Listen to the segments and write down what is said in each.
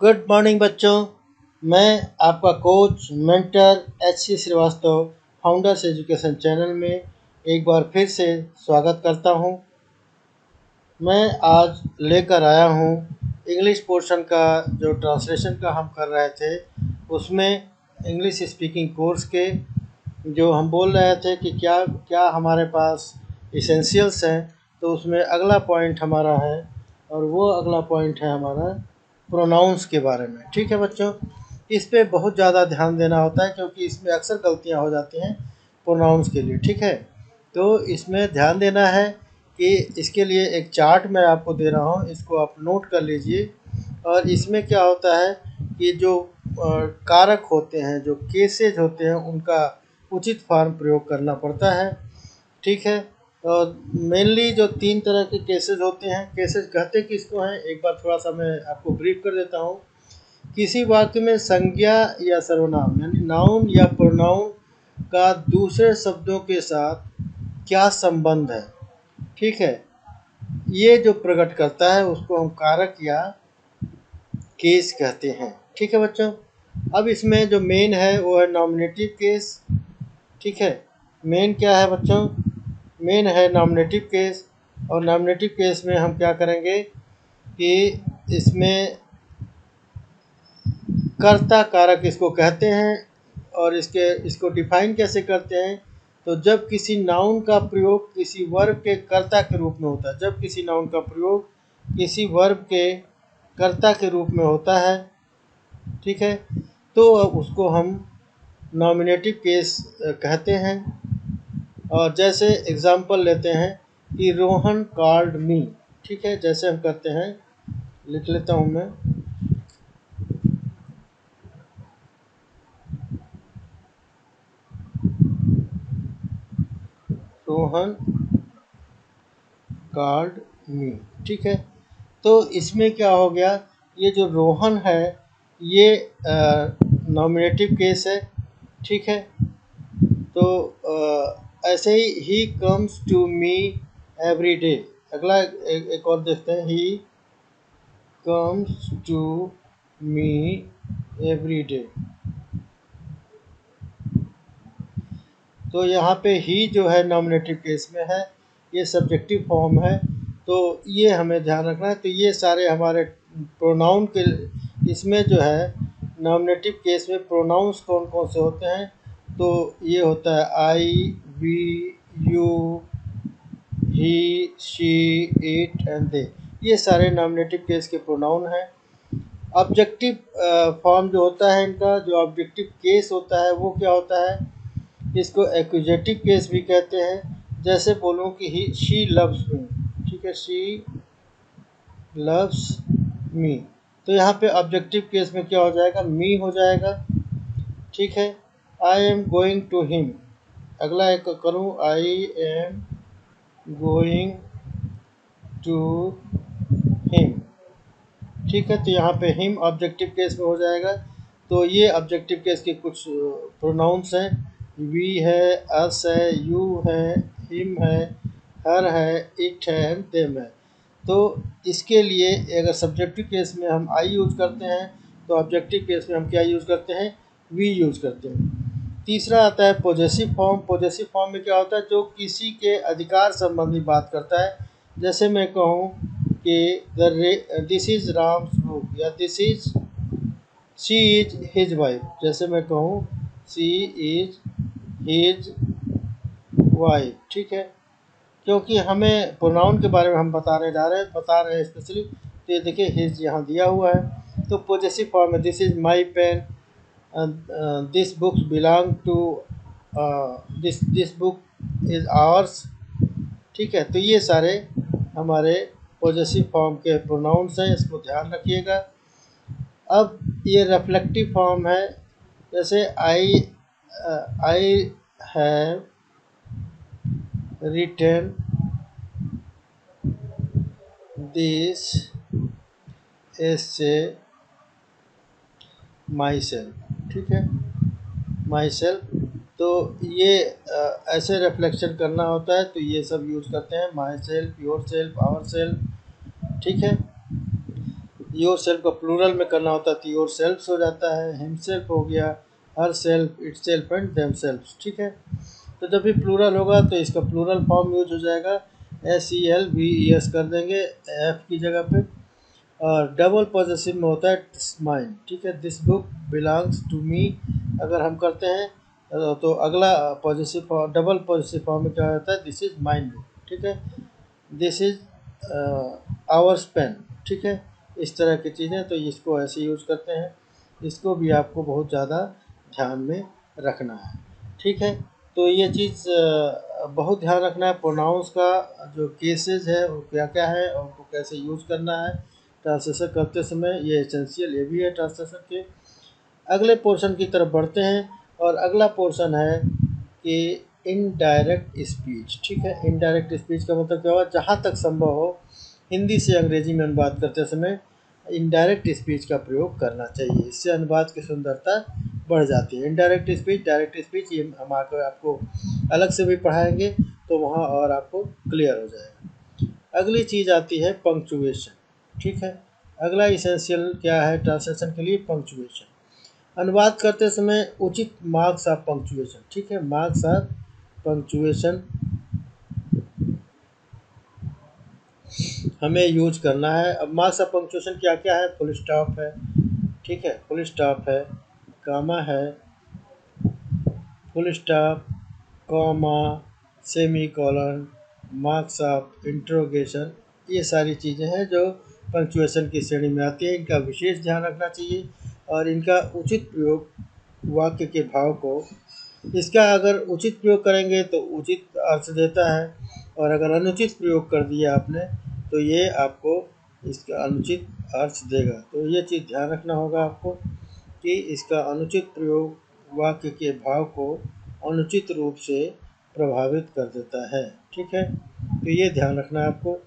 Good morning बच्चों। मैं आपका coach mentor H C. Srivastava founders education channel में एक बार फिर से स्वागत करता हूं। मैं आज लेकर आया हूं इंग्लिश पोर्शन का जो ट्रांसलेशन का हम कर रहे थे, उसमें इंग्लिश स्पीकिंग कोर्स के जो हम बोल रहे थे कि क्या क्या हमारे पास इसेंशियल्स हैं, तो उसमें अगला पॉइंट हमारा है और वो अगला पॉइंट है हमारा प्रोनाउंस के बारे में। ठीक है बच्चों, इस पे बहुत ज़्यादा ध्यान देना होता है क्योंकि इसमें अक्सर गलतियां हो जाती हैं प्रोनाउंस के लिए। ठीक है, तो इसमें ध्यान देना है कि इसके लिए एक चार्ट मैं आपको दे रहा हूँ, इसको आप नोट कर लीजिए। और इसमें क्या होता है कि जो कारक होते हैं, जो केसेज होते हैं, उनका उचित फॉर्म प्रयोग करना पड़ता है। ठीक है, और मेनली जो 3 तरह के केसेस होते हैं, केसेस कहते किसको हैं, एक बार थोड़ा सा मैं आपको ब्रीफ कर देता हूँ। किसी वाक्य में संज्ञा या सर्वनाम यानी नाउन या प्रोनाउन का दूसरे शब्दों के साथ क्या संबंध है, ठीक है, ये जो प्रकट करता है उसको हम कारक या केस कहते हैं। ठीक है बच्चों, अब इसमें जो मेन है वो है नॉमिनेटिव केस। ठीक है, मेन क्या है बच्चों, मेन है नॉमिनेटिव केस। और नॉमिनेटिव केस में हम क्या करेंगे कि इसमें कर्ता कारक इसको कहते हैं। और इसको डिफाइन कैसे करते हैं, तो जब किसी नाउन का प्रयोग किसी वर्ब के कर्ता के रूप में होता है, जब किसी नाउन का प्रयोग किसी वर्ब के कर्ता के रूप में होता है, ठीक है, तो उसको हम नॉमिनेटिव केस कहते हैं। और जैसे एग्जांपल लेते हैं कि रोहन कॉल्ड मी। ठीक है, जैसे हम कहते हैं, लिख लेता हूँ मैं, रोहन कॉल्ड मी। ठीक है, तो इसमें क्या हो गया, ये जो रोहन है ये नॉमिनेटिव केस है। ठीक है, तो ऐसे he comes to me every day. अगला एक और देखते हैं, he comes to me every day. तो यहाँ पे ही जो है नॉमिनेटिव केस में है, ये सब्जेक्टिव फॉर्म है, तो ये हमें ध्यान रखना है। तो ये सारे हमारे प्रोनाउन के, इसमें जो है नॉमिनेटिव केस में प्रोनाउंस कौन कौन से होते हैं, तो ये होता है I, we, you, he, she, it and they. ये सारे नॉमिनेटिव केस के प्रोनाउन हैं। ऑब्जेक्टिव फॉर्म जो होता है इनका, जो ऑब्जेक्टिव केस होता है वो क्या होता है, इसको एक्यूजेटिव केस भी कहते हैं। जैसे बोलूँ कि ही शी लव्स मी। ठीक है, शी लव्स मी, तो यहाँ पे ऑब्जेक्टिव केस में क्या हो जाएगा, मी हो जाएगा। ठीक है, I am going to him. अगला एक करूँ, I am going to him. ठीक है, तो यहाँ पे हिम ऑब्जेक्टिव केस में हो जाएगा। तो ये ऑब्जेक्टिव केस के कुछ प्रोनाउंस हैं, वी है, अस है, यू है, हिम है, हर है, इट है, देम है। तो इसके लिए अगर सब्जेक्टिव केस में हम आई यूज़ करते हैं, तो ऑब्जेक्टिव केस में हम क्या यूज़ करते हैं, वी यूज़ करते हैं। तीसरा आता है पॉजेसिव फॉर्म। पॉजेसिव फॉर्म में क्या होता है, जो किसी के अधिकार संबंधी बात करता है। जैसे मैं कहूँ कि दिस इज़ राम्स बुक, या this is she is his wife. जैसे मैं कहूँ शी इज़ हिज वाइफ। ठीक है, क्योंकि हमें प्रोनाउन के बारे में हम बता रहे हैं स्पेशली, तो ये देखिए हिज यहाँ दिया हुआ है। तो पॉजेसिव फॉर्म है, this is my pen, this books belong to, this book is ours. ठीक है, तो ये सारे हमारे पॉजेसिव फॉर्म के प्रोनाउंस हैं, इसको ध्यान रखिएगा। अब ये रिफ्लेक्टिव फॉर्म है, जैसे I have written this essay myself. ठीक है, माई सेल्फ, तो ये ऐसे रिफ्लेक्शन करना होता है, तो ये सब यूज़ करते हैं, myself, yourself, ourself. ठीक है, योर सेल्फ का प्लूरल में करना होता है तो योर सेल्फ्स हो जाता है, हिमसेल्फ हो गया, herself, itself and themselves. ठीक है, तो जब भी प्लूरल होगा तो इसका प्लूरल फॉर्म यूज हो जाएगा, SELVES कर देंगे एफ की जगह पे। और डबल पॉजिटिव में होता है माइन। ठीक है, this book belongs to me अगर हम करते हैं तो अगला पॉजिटिव डबल पॉजिटिव फॉर्म में क्या होता है, दिस इज माइन बुक। ठीक है, दिस इज आवर्स पेन। ठीक है, इस तरह की चीज़ें तो इसको ऐसे यूज करते हैं, इसको भी आपको बहुत ज़्यादा ध्यान में रखना है। ठीक है, तो ये चीज़ बहुत ध्यान रखना है। प्रोनाउंस का जो केसेस है वो क्या क्या है और उनको कैसे यूज करना है ट्रांसलेशन करते समय, ये एसेंशियल ये भी है ट्रांसलेशन के। अगले पोर्शन की तरफ बढ़ते हैं और अगला पोर्शन है कि इनडायरेक्ट स्पीच। ठीक है, इनडायरेक्ट स्पीच का मतलब क्या हुआ, जहाँ तक संभव हो हिंदी से अंग्रेजी में अनुवाद करते समय इनडायरेक्ट स्पीच का प्रयोग करना चाहिए, इससे अनुवाद की सुंदरता बढ़ जाती है। इनडायरेक्ट स्पीच, डायरेक्ट स्पीच ये हम आपको अलग से भी पढ़ाएंगे तो वहाँ और आपको क्लियर हो जाएगा। अगली चीज़ आती है पंक्चुएशन। ठीक है, अगला इसेंशियल क्या है ट्रांसलेशन के लिए, पंक्चुएशन। अनुवाद करते समय उचित मार्क्स ऑफ पंक्चुएशन। ठीक है, मार्क्स ऑफ पंक्चुएशन हमें यूज करना है। अब मार्क्स ऑफ पंक्चुएशन क्या क्या है, फुल स्टॉप है। ठीक है, फुल स्टॉप है, कामा है, full stop, comma, semi colon, marks of interrogation, ये सारी चीज़ें हैं जो पंक्चुएशन की श्रेणी में आती है। इनका विशेष ध्यान रखना चाहिए और इनका उचित प्रयोग वाक्य के भाव को, इसका अगर उचित प्रयोग करेंगे तो उचित अर्थ देता है और अगर अनुचित प्रयोग कर दिया आपने तो ये आपको इसका अनुचित अर्थ देगा। तो ये चीज़ ध्यान रखना होगा आपको कि इसका अनुचित प्रयोग वाक्य के भाव को अनुचित रूप से प्रभावित कर देता है। ठीक है, तो ये ध्यान रखना है आपको।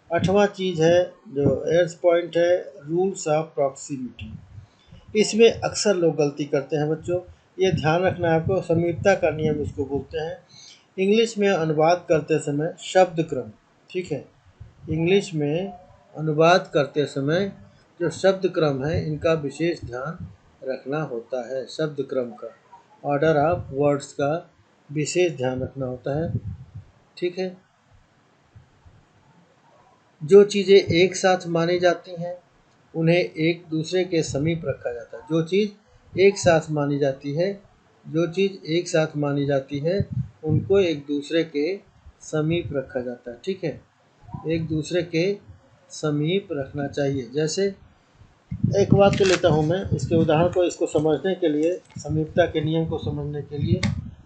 8वां चीज़ है जो 8th पॉइंट है, रूल्स ऑफ प्रॉक्सिमिटी। इसमें अक्सर लोग गलती करते हैं बच्चों, ये ध्यान रखना है आपको। समीपता का नियम इसको बोलते हैं। इंग्लिश में अनुवाद करते समय शब्द क्रम। ठीक है, इंग्लिश में अनुवाद करते समय जो शब्द क्रम है इनका विशेष ध्यान रखना होता है। शब्द क्रम का, ऑर्डर ऑफ वर्ड्स का विशेष ध्यान रखना होता है। ठीक है, जो चीज़ें एक साथ मानी जाती हैं उन्हें एक दूसरे के समीप रखा जाता है। जो चीज़ एक साथ मानी जाती है, जो चीज़ एक साथ मानी जाती है उनको एक दूसरे के समीप रखा जाता है। ठीक है, एक दूसरे के समीप रखना चाहिए। जैसे एक वाक्य लेता हूँ मैं, इसके उदाहरण को इसको समझने के लिए, समीपता के नियम को समझने के लिए।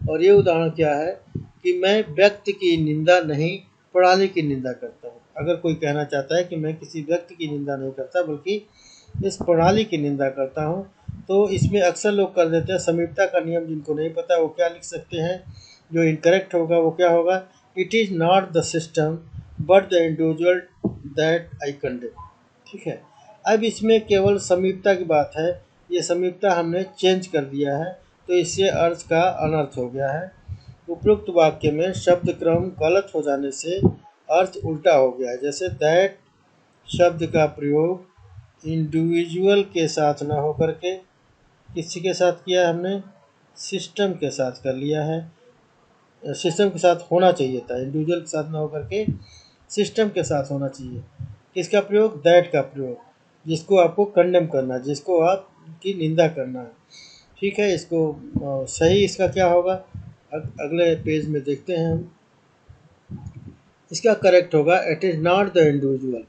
और ये उदाहरण क्या है कि मैं व्यक्ति की निंदा नहीं, प्रणाली की निंदा करता हूँ। अगर कोई कहना चाहता है कि मैं किसी व्यक्ति की निंदा नहीं करता बल्कि इस प्रणाली की निंदा करता हूँ, तो इसमें अक्सर लोग कर देते हैं समीपता का नियम। जिनको नहीं पता वो क्या लिख सकते हैं, जो इनकरेक्ट होगा वो क्या होगा, it is not the system but the individual that I condemn. ठीक है, अब इसमें केवल समीपता की बात है, ये समीपता हमने चेंज कर दिया है तो इससे अर्थ का अनर्थ हो गया है। उपरोक्त वाक्य में शब्द क्रम गलत हो जाने से अर्थ उल्टा हो गया है। जैसे दैट शब्द का प्रयोग इंडिविजुअल के साथ ना होकर के किसी के साथ किया, हमने सिस्टम के साथ कर लिया है। सिस्टम के साथ होना चाहिए था, इंडिविजुअल के साथ ना होकर के सिस्टम के साथ होना चाहिए। किसका प्रयोग, दैट का प्रयोग, जिसको आपको कंडेम करना है, जिसको आपकी निंदा करना है। ठीक है, इसको सही इसका क्या होगा अगले पेज में देखते हैं हम। इसका करेक्ट होगा, it is not the individual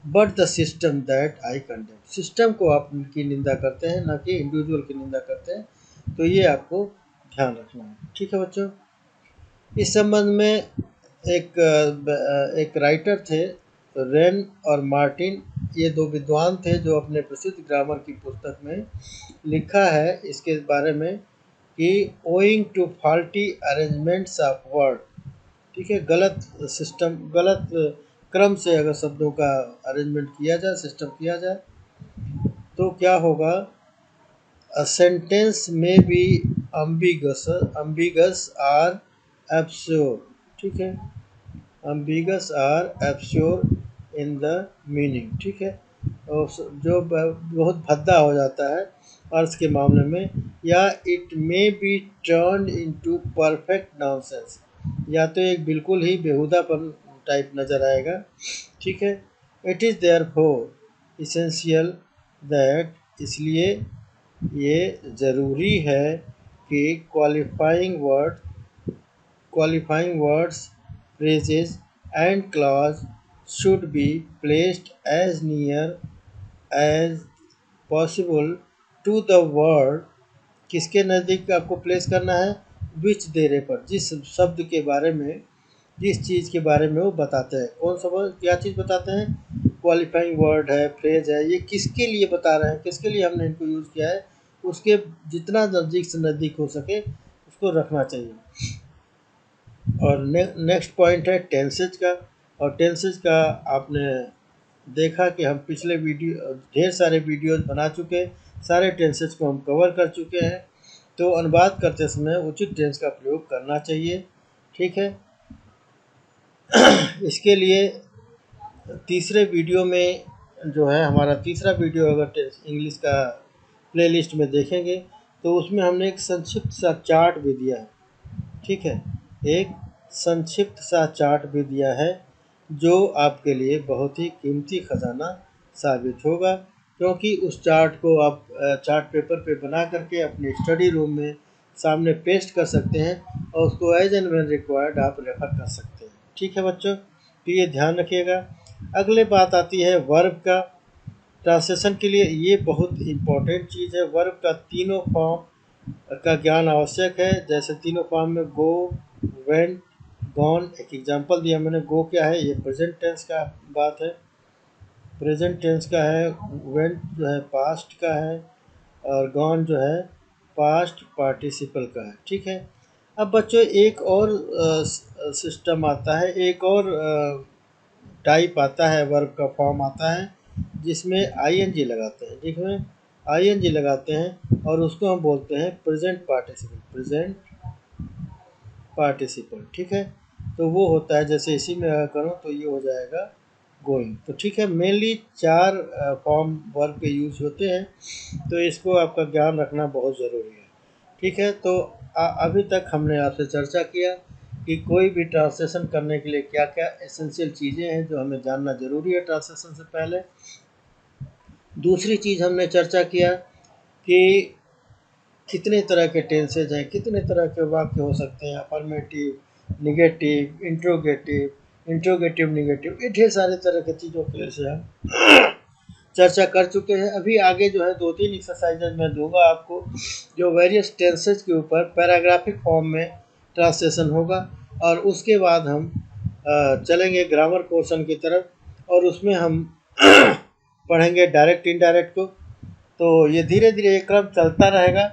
but the system that I condemn. System को आप की निंदा करते हैं, ना कि इंडिविजुअल की निंदा करते हैं। तो ये आपको ध्यान रखना है। ठीक है बच्चों, इस संबंध में एक राइटर थे रेन और मार्टिन, ये दो विद्वान थे जो अपने प्रसिद्ध ग्रामर की पुस्तक में लिखा है इसके बारे में कि owing to faulty arrangements of word. ठीक है, गलत सिस्टम, गलत क्रम से अगर शब्दों का अरेंजमेंट किया जाए, सिस्टम किया जाए तो क्या होगा, अ सेंटेंस में बी ambiguous और obscure। ठीक है, ambiguous और obscure इन द मीनिंग। ठीक है, जो बहुत भद्दा हो जाता है अर्थ के मामले में, या it may be turn into perfect nonsense, या तो एक बिल्कुल ही बेहुदापन टाइप नज़र आएगा। ठीक है, it is therefore essential that, इसलिए ये ज़रूरी है कि qualifying words, phrases and clause should be placed as near as possible to the word। किसके नज़दीक आपको प्लेस करना है? विच देरे पर, जिस शब्द के बारे में, जिस चीज़ के बारे में वो बताते हैं। कौन सा वर्ड, क्या चीज़ बताते हैं? क्वालिफाइंग वर्ड है, फ्रेज है, ये किसके लिए बता रहे हैं, किसके लिए हमने इनको यूज़ किया है, उसके जितना नज़दीक से नज़दीक हो सके उसको रखना चाहिए। और नेक्स्ट पॉइंट है टेंसेज का। और टेंसेज का आपने देखा कि हम पिछले वीडियो ढेर सारे वीडियोस बना चुके, सारे टेंसेज को हम कवर कर चुके हैं। तो अनुवाद करते समय उचित टेंस का प्रयोग करना चाहिए। ठीक है, इसके लिए तीसरे वीडियो में जो है हमारा तीसरा वीडियो, अगर इंग्लिश का प्लेलिस्ट में देखेंगे तो उसमें हमने एक संक्षिप्त सा चार्ट भी दिया है। ठीक है, एक संक्षिप्त सा चार्ट भी दिया है जो आपके लिए बहुत ही कीमती खजाना साबित होगा, क्योंकि उस चार्ट को आप चार्ट पेपर पे बना करके अपने स्टडी रूम में सामने पेस्ट कर सकते हैं और उसको एज एंड व्हेन रिक्वायर्ड आप रेफर कर सकते हैं। ठीक है बच्चों, तो ये ध्यान रखिएगा। अगले बात आती है वर्ब का। ट्रांसलेशन के लिए ये बहुत इम्पोर्टेंट चीज़ है। वर्ब का तीनों फॉर्म का ज्ञान आवश्यक है। जैसे तीनों फॉर्म में गो, वेंट, गॉन। एक एग्जांपल दिया मैंने। गो क्या है? ये प्रेजेंट टेंस का बात है, प्रेजेंट टेंस का है। वेंट जो है पास्ट का है, और गॉन जो है पास्ट पार्टिसिपल का है। ठीक है, अब बच्चों एक और सिस्टम आता है, एक और टाइप आता है, वर्ब का फॉर्म आता है जिसमें आईएनजी लगाते हैं, जिसमें आईएनजी लगाते हैं और उसको हम बोलते हैं प्रेजेंट पार्टिसिपल, प्रेजेंट पार्टिसिपल। ठीक है, तो वो होता है, जैसे इसी में अगर करूँ तो ये हो जाएगा गोइंग। तो ठीक है, मेनली 4 फॉर्म वर्ब के यूज होते हैं, तो इसको आपका ज्ञान रखना बहुत ज़रूरी है। ठीक है, तो अभी तक हमने आपसे चर्चा किया कि कोई भी ट्रांसलेशन करने के लिए क्या क्या एसेंशियल चीज़ें हैं जो हमें जानना ज़रूरी है ट्रांसलेशन से पहले। दूसरी चीज़ हमने चर्चा किया कि कितने तरह के टेंसेज हैं, कितने तरह के वाक्य हो सकते हैं, अफर्मेटिव, निगेटिव, इंट्रोगेटिव, निगेटिव, ये ढेर सारे तरह की चीज़ों के से हम चर्चा कर चुके हैं। अभी आगे जो है 2-3 एक्सरसाइजेज मैं दूंगा आपको, जो वेरियस टेंसेज के ऊपर पैराग्राफिक फॉर्म में ट्रांसलेशन होगा, और उसके बाद हम चलेंगे ग्रामर पोर्शन की तरफ, और उसमें हम पढ़ेंगे डायरेक्ट इनडायरेक्ट को। तो ये धीरे धीरे ये क्रम चलता रहेगा।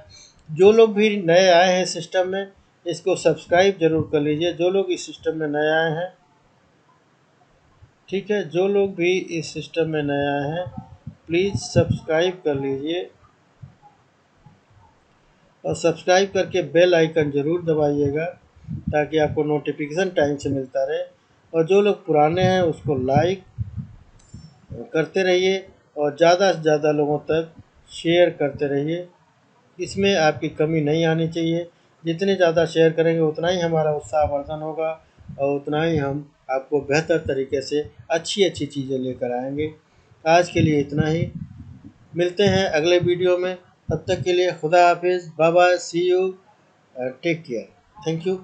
जो लोग भी नए आए हैं सिस्टम में, इसको सब्सक्राइब जरूर कर लीजिए, जो लोग इस सिस्टम में नए आए हैं। ठीक है, जो लोग भी इस सिस्टम में नए आए हैं प्लीज़ सब्सक्राइब कर लीजिए, और सब्सक्राइब करके बेल आइकन ज़रूर दबाइएगा ताकि आपको नोटिफिकेशन टाइम से मिलता रहे। और जो लोग पुराने हैं उसको लाइक करते रहिए और ज़्यादा से ज़्यादा लोगों तक शेयर करते रहिए। इसमें आपकी कमी नहीं आनी चाहिए। जितने ज़्यादा शेयर करेंगे उतना ही हमारा उत्साहवर्धन होगा, और उतना ही हम आपको बेहतर तरीके से अच्छी अच्छी चीज़ें लेकर आएंगे। आज के लिए इतना ही, मिलते हैं अगले वीडियो में। तब तक के लिए खुदा हाफिज़, bye bye, see you, take care, thank you.